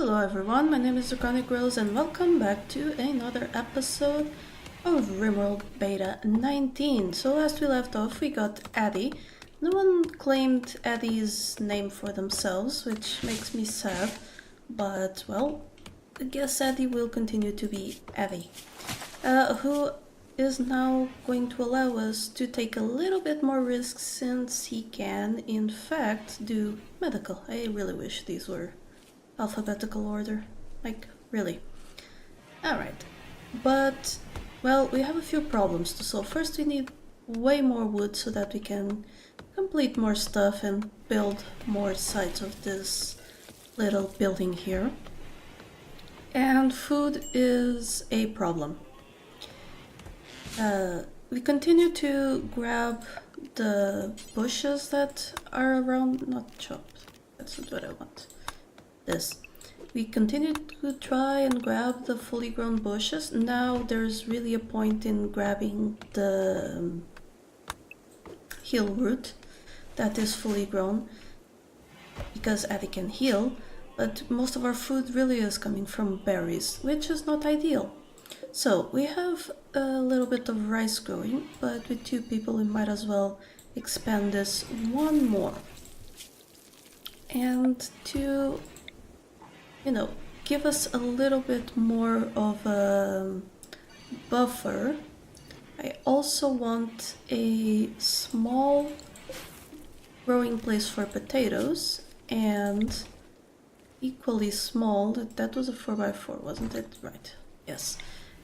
Hello everyone, my name is Draconicrose and welcome back to another episode of Rimworld Beta 19. So last we left off we got Addie. No one claimed Addie's name for themselves, which makes me sad, but well, I guess Addie will continue to be Addie. Who is now going to allow us to take a little bit more risks since he can in fact do medical. I really wish these were alphabetical order, like really. Alright, but well, we have a few problems to solve. First we need way more wood so that we can complete more stuff and build more sides of this little building here. And food is a problem. We continue to grab the bushes that are around, not chopped, that's not what I want. This. We continue to try and grab the fully grown bushes. Now there's really a point in grabbing the heal root that is fully grown because Addie can heal, but most of our food really is coming from berries, which is not ideal. So we have a little bit of rice growing, but with 2 people we might as well expand this one more. And to, you know, give us a little bit more of a buffer, I also want a small growing place for potatoes and equally small, that was a 4x4, wasn't it? Right, yes.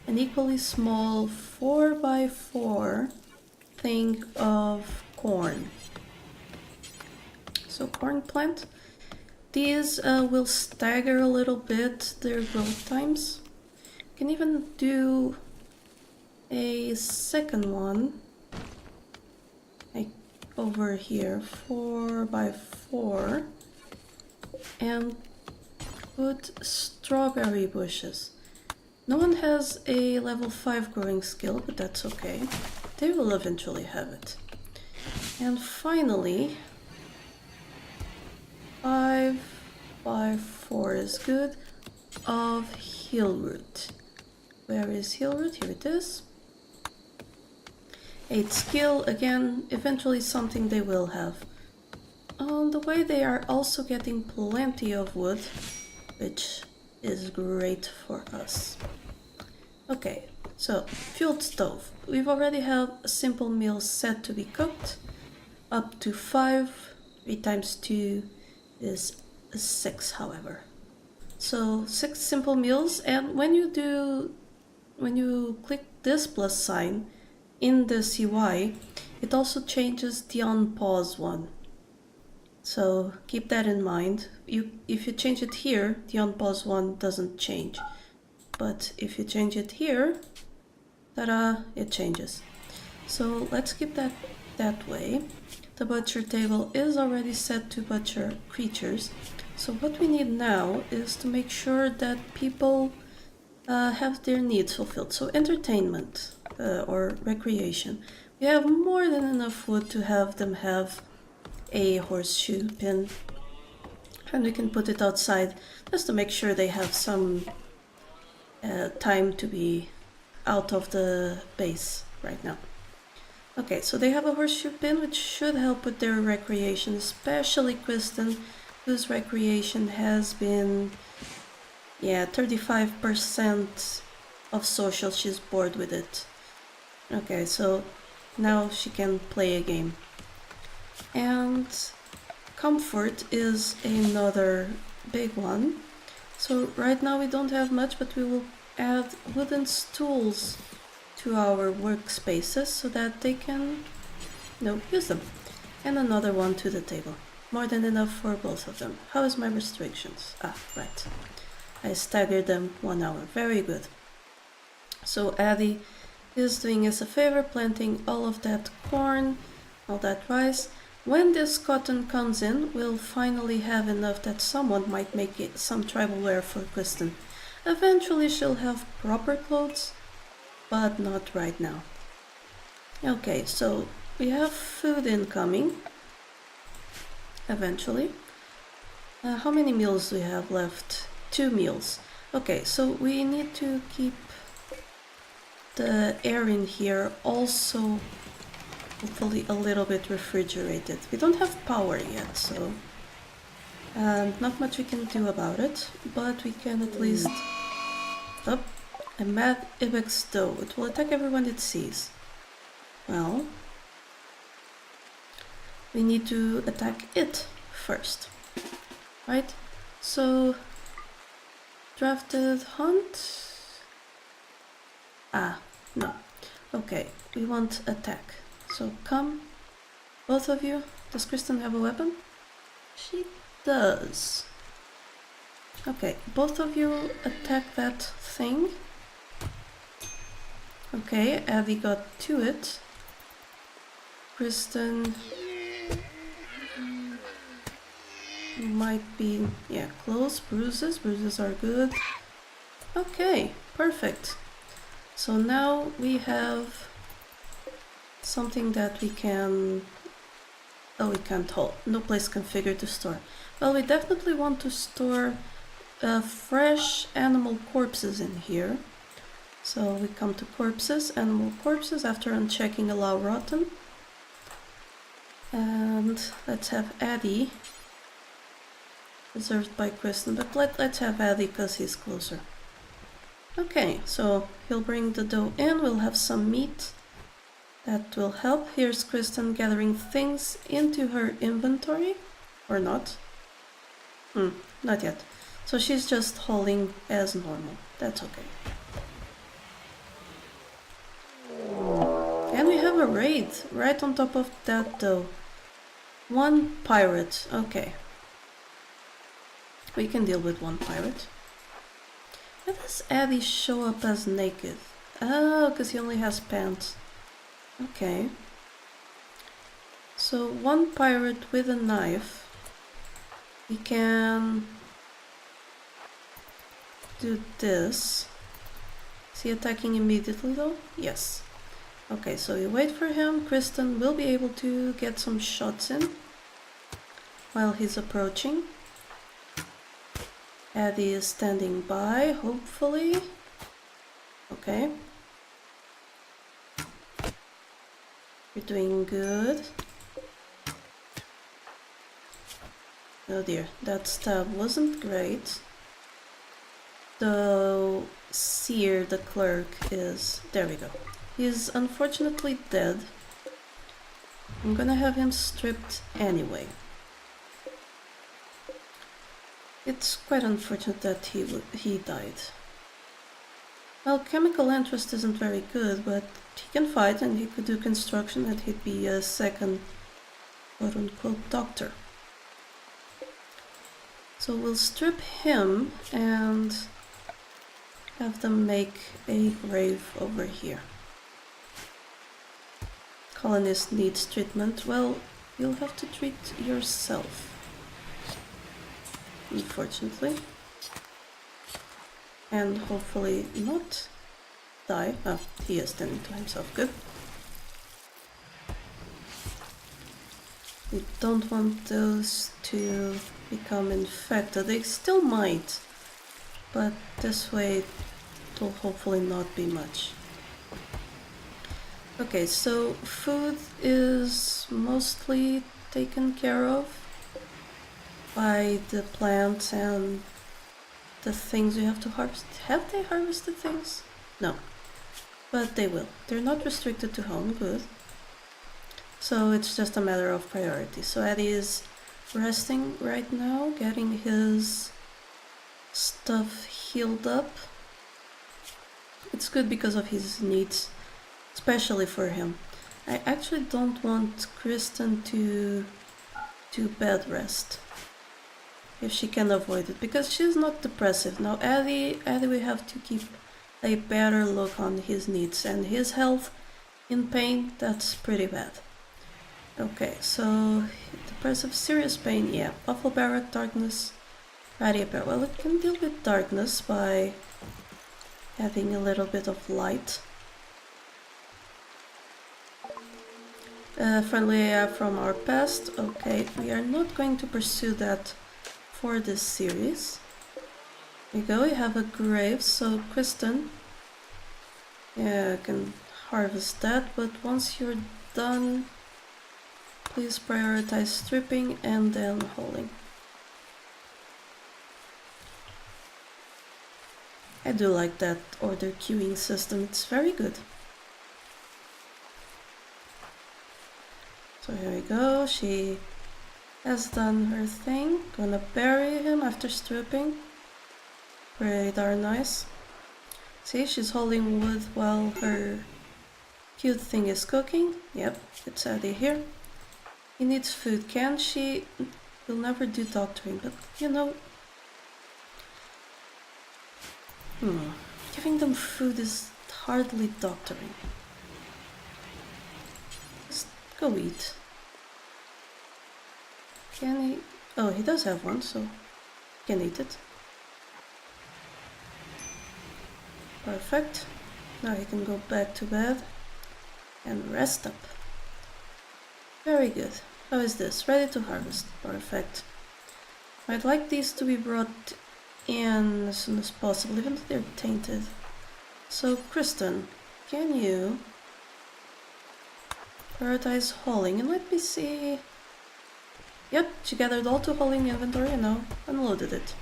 An equally small 4x4 thing of corn. So corn plant. These will stagger a little bit their growth times. Can even do a second one, like over here, 4x4, and put strawberry bushes. No one has a level 5 growing skill, but that's okay. They will eventually have it. And finally, 5x4 is good, of heal root. Where is heal root? Here it is. 8 skill, again, eventually something they will have. On the way they are also getting plenty of wood, which is great for us. Okay, so fueled stove. We've already have a simple meal set to be cooked, up to 5. 3 times 2 is 6, however. So 6 simple meals, and when you click this plus sign in the CY, it also changes the on pause one. So keep that in mind. If you change it here, the on pause one doesn't change. But if you change it here, ta-da, it changes. So let's keep that way. The butcher table is already set to butcher creatures. So what we need now is to make sure that people have their needs fulfilled. So entertainment or recreation. We have more than enough wood to have them have a horseshoe pin, and we can put it outside just to make sure they have some time to be out of the base right now. Okay, so they have a horseshoe pin, which should help with their recreation, especially Kristen, whose recreation has been 35% of social. She's bored with it. Okay, so now she can play a game. And comfort is another big one. So right now we don't have much, but we will add wooden stools to our workspaces so that they can use them. And another one to the table. More than enough for both of them. How is my restrictions? Ah, right. I staggered them 1 hour. Very good. So Addie is doing us a favor, planting all of that corn, all that rice. When this cotton comes in, we'll finally have enough that someone might make it some tribal wear for Kristen. Eventually she'll have proper clothes, but not right now. Okay, so we have food incoming. Eventually. How many meals do we have left 2 meals. Okay, so we need to keep the air in here also hopefully a little bit refrigerated. We don't have power yet, so not much we can do about it, but we can at least... Oh, a mad ibex doe. It will attack everyone it sees. Well, we need to attack it first, right? So, drafted hunt... Ah, no. Okay, we want attack. So come, both of you. Does Kristen have a weapon? She does. Okay, both of you attack that thing. Okay, Abby got to it. Kristen might be, yeah, close. Bruises. Bruises are good. Okay, perfect. So now we have something that we can... Oh, we can't hold. No place configured to store. Well, we definitely want to store fresh animal corpses in here. So we come to corpses, animal corpses, after unchecking allow rotten. And let's have Addy. Reserved by Kristen, but let's have Addy because he's closer. Okay, so he'll bring the dough in, we'll have some meat. That will help. Here's Kristen gathering things into her inventory. Or not. Not yet. So she's just hauling as normal. That's okay. And we have a raid right on top of that dough. 1 pirate. Okay. We can deal with 1 pirate. Why does Addy show up as naked? Oh, because he only has pants. Okay. So 1 pirate with a knife. We can do this. Is he attacking immediately though? Yes. Okay, so we wait for him. Kristen will be able to get some shots in while he's approaching. Addy is standing by, hopefully. Okay. You're doing good. Oh dear, that stab wasn't great. Though Seer, the clerk, is... There we go. He's unfortunately dead. I'm gonna have him stripped anyway. It's quite unfortunate that he died. Well, chemical interest isn't very good, but he can fight and he could do construction and he'd be a second quote-unquote doctor. So we'll strip him and have them make a grave over here. Colonist needs treatment. Well, you'll have to treat yourself. Unfortunately. And hopefully not die. Oh, he is tending to himself. Good. We don't want those to become infected. They still might, but this way it will hopefully not be much. Okay, so food is mostly taken care of by the plants and the things we have to harvest. Have they harvested things? No, but they will. They're not restricted to home, good. So it's just a matter of priority. So Addy is resting right now, getting his stuff healed up. It's good because of his needs, especially for him. I actually don't want Kristen to do bed rest, if she can avoid it, because she's not depressive. Now Addy we have to keep a better look on his needs, and his health in pain, that's pretty bad. Okay, so depressive, serious pain, yeah. Buffalo barrack, darkness, ratty apparel. Well, it can deal with darkness by having a little bit of light. Friendly AI from our past. Okay, we are not going to pursue that for this series. There you go, you have a grave, so Kristen, yeah, I can harvest that, but once you're done, please prioritize stripping and then hauling. I do like that order queuing system, it's very good. So here we go, she has done her thing. Gonna bury him after stripping. Pretty darn nice. See, she's holding wood while her cute thing is cooking. Yep, it's Eddie here. He needs food. Can she? Will never do doctoring, but you know... Giving them food is hardly doctoring. Just go eat. Can he? Oh, he does have one, so can eat it. Perfect. Now he can go back to bed and rest up. Very good. How is this? Ready to harvest. Perfect. I'd like these to be brought in as soon as possible, even though they're tainted. So, Kristen, can you prioritize hauling? And let me see... Yep, she gathered all to hauling inventory and now unloaded it.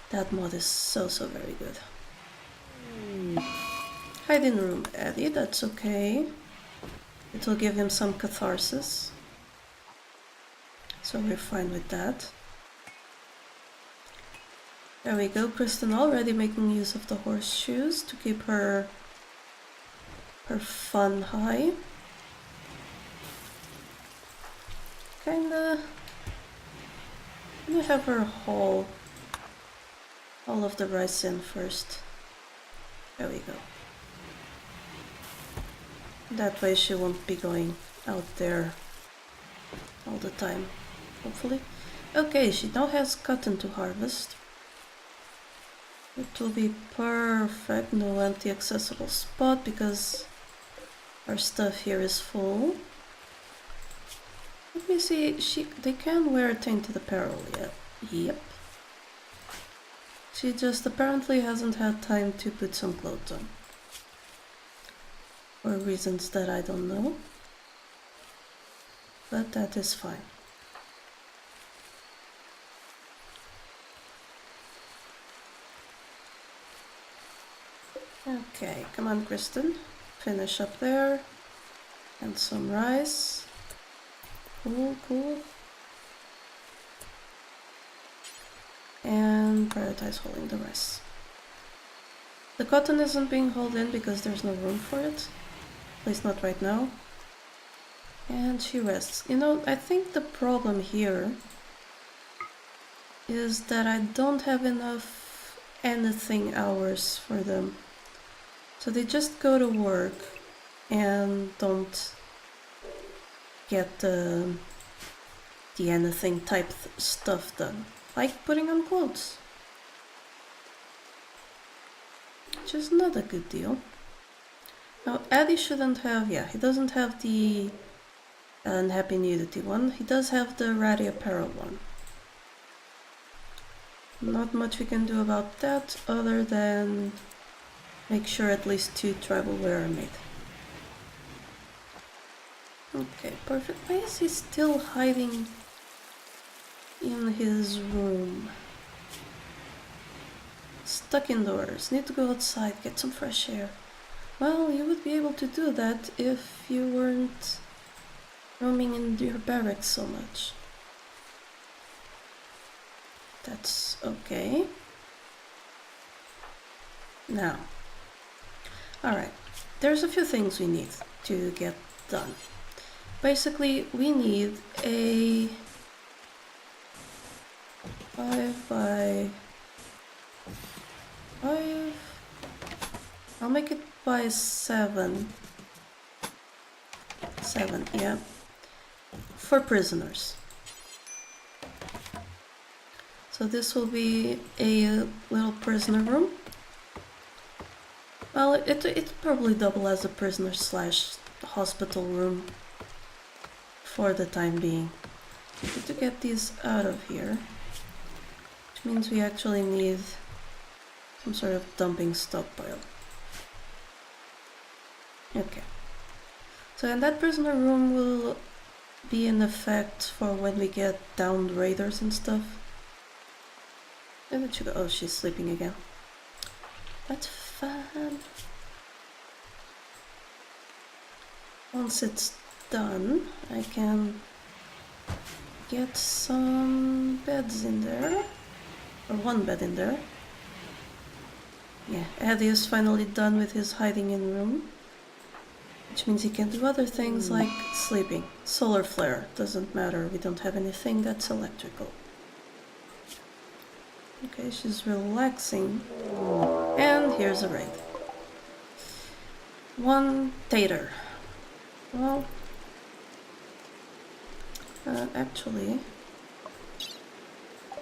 That mod is so very good. Hiding room, Eddie, that's okay. It will give him some catharsis. So we're fine with that. There we go, Kristen already making use of the horseshoes to keep her fun high. Kinda... I'm gonna have her haul all of the rice in first. There we go. That way she won't be going out there all the time, hopefully. Okay, she now has cotton to harvest. It will be perfect, no empty accessible spot because our stuff here is full. Let me see, they can wear tainted apparel yet. Yep. She just apparently hasn't had time to put some clothes on. For reasons that I don't know. But that is fine. Okay, come on, Kristen. Finish up there. And some rice. Cool, cool. And prioritize holding the rice. The cotton isn't being hauled in because there's no room for it. At least not right now. And she rests. You know, I think the problem here is that I don't have enough anything hours for them. So they just go to work and don't get the anything type stuff done. Like putting on clothes. Which is not a good deal. Now Eddie shouldn't have, yeah, he doesn't have the unhappy nudity one. He does have the ratty apparel one. Not much we can do about that other than make sure at least 2 tribal wear are made. Okay, perfect. Why is he still hiding in his room? Stuck indoors. Need to go outside, get some fresh air. Well, you would be able to do that if you weren't roaming in your barracks so much. That's okay. Now, alright, there's a few things we need to get done. Basically, we need a 5 by 5. I'll make it by 7. 7, yeah. For prisoners. So this will be a little prisoner room. Well, it probably double as a prisoner / hospital room for the time being. We need to get these out of here, which means we actually need Some sort of dumping stockpile. Okay. So and that prisoner room will be in effect for when we get downed raiders and stuff. Where did she go? Oh, she's sleeping again. That's fine. Once it's done, I can get some beds in there. Or one bed in there. Yeah, Eddie is finally done with his hiding in room. Which means he can do other things like sleeping. Solar flare, doesn't matter, we don't have anything that's electrical. Okay, she's relaxing. And here's a raid. One tater. Well, actually,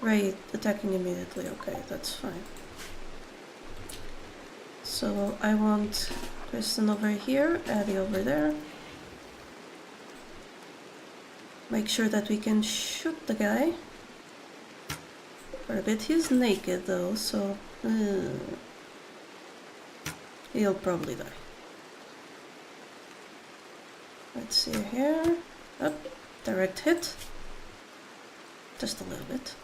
raid attacking immediately. Okay, that's fine. So I want Kristen over here, Abby over there. Make sure that we can shoot the guy. For a bit, he's naked though, so he'll probably die. Let's see here. Up, direct hit. Just a little bit.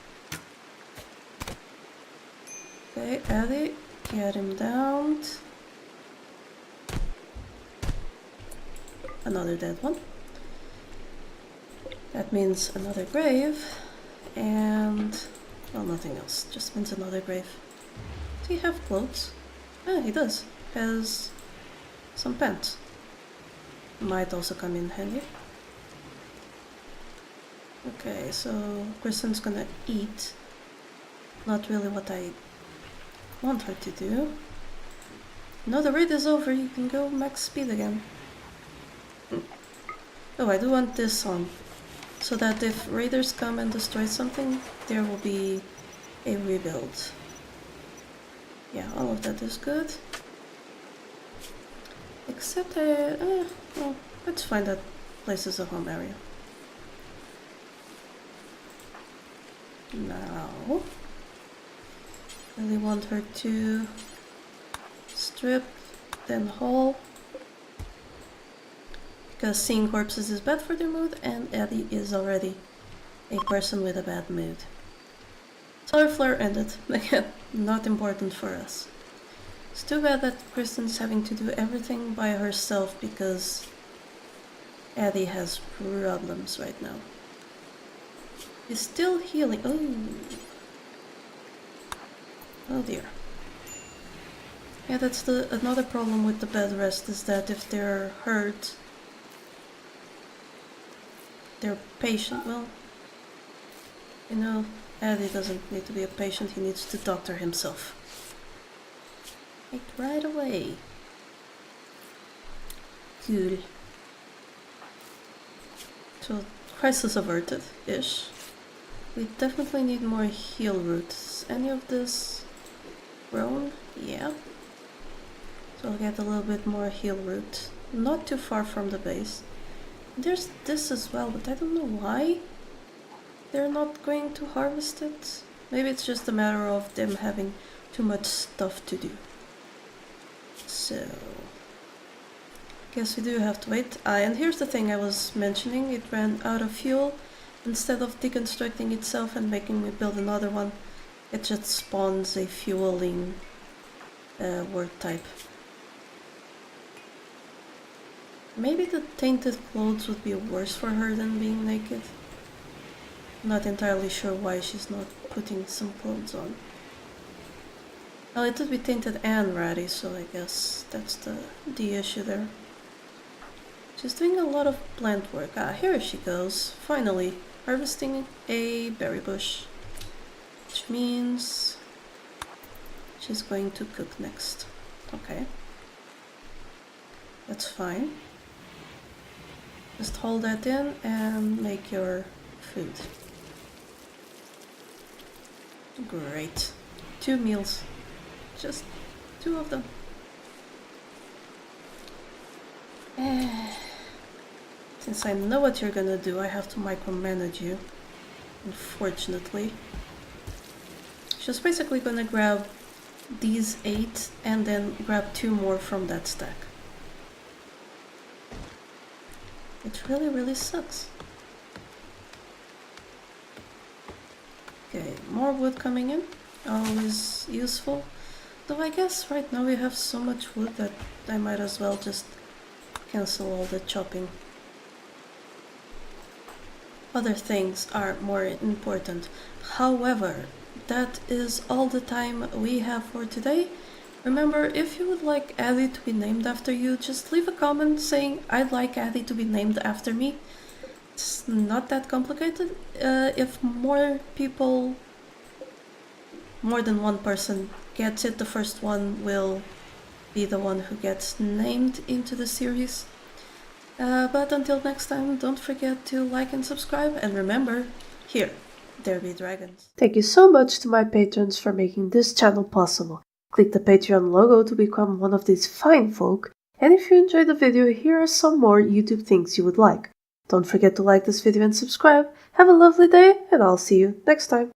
Okay, Addy, get him down. Another dead one. That means another grave, and well, nothing else. Just means another grave. Does he have clothes? Ah, he does. Has some pants. Might also come in handy. Okay, so Kristen's gonna eat. Not really what I want her to do. No, the raid is over. You can go max speed again. Oh, I do want this on. So that if raiders come and destroy something, there will be a rebuild. Yeah, all of that is good. Except, well, let's find that place is a home area. Now, really want her to strip, then haul. Because seeing corpses is bad for their mood, and Eddie is already a person with a bad mood. Solar flare ended. Again, not important for us. It's too bad that Kristen's having to do everything by herself because Eddie has problems right now. He's still healing. Oh dear. Yeah, that's another problem with the bed rest, is that if they're hurt, they're patient. Well, you know, Eddie doesn't need to be a patient, he needs to doctor himself. Right away. Cool. So, crisis averted-ish. We definitely need more heal roots. Any of this grown? Yeah. So I'll get a little bit more heal root. Not too far from the base. There's this as well, but I don't know why they're not going to harvest it. Maybe it's just a matter of them having too much stuff to do. So, guess we do have to wait. And here's the thing I was mentioning, it ran out of fuel. Instead of deconstructing itself and making me build another one, it just spawns a fueling word type. Maybe the tainted clothes would be worse for her than being naked. Not entirely sure why she's not putting some clothes on. Well, it would be tainted and ratty, so I guess that's the issue there. She's doing a lot of plant work. Ah, here she goes. Finally, harvesting a berry bush. Which means she's going to cook next. Okay. That's fine. Just hold that in and make your food. Great. 2 meals. Just 2 of them. Since I know what you're gonna do, I have to micromanage you. Unfortunately. She's basically gonna grab these 8 and then grab 2 more from that stack. It really sucks. Okay, more wood coming in, always useful. Though I guess right now we have so much wood that I might as well just cancel all the chopping. Other things are more important. However, that is all the time we have for today. Remember, if you would like Addy to be named after you, just leave a comment saying I'd like Addy to be named after me. It's not that complicated. If more people, more than one person gets it, the first one will be the one who gets named into the series. But until next time, don't forget to like and subscribe, and remember, here, there be dragons. Thank you so much to my patrons for making this channel possible. Click the Patreon logo to become one of these fine folk, and if you enjoyed the video, here are some more YouTube things you would like. Don't forget to like this video and subscribe. Have a lovely day, and I'll see you next time.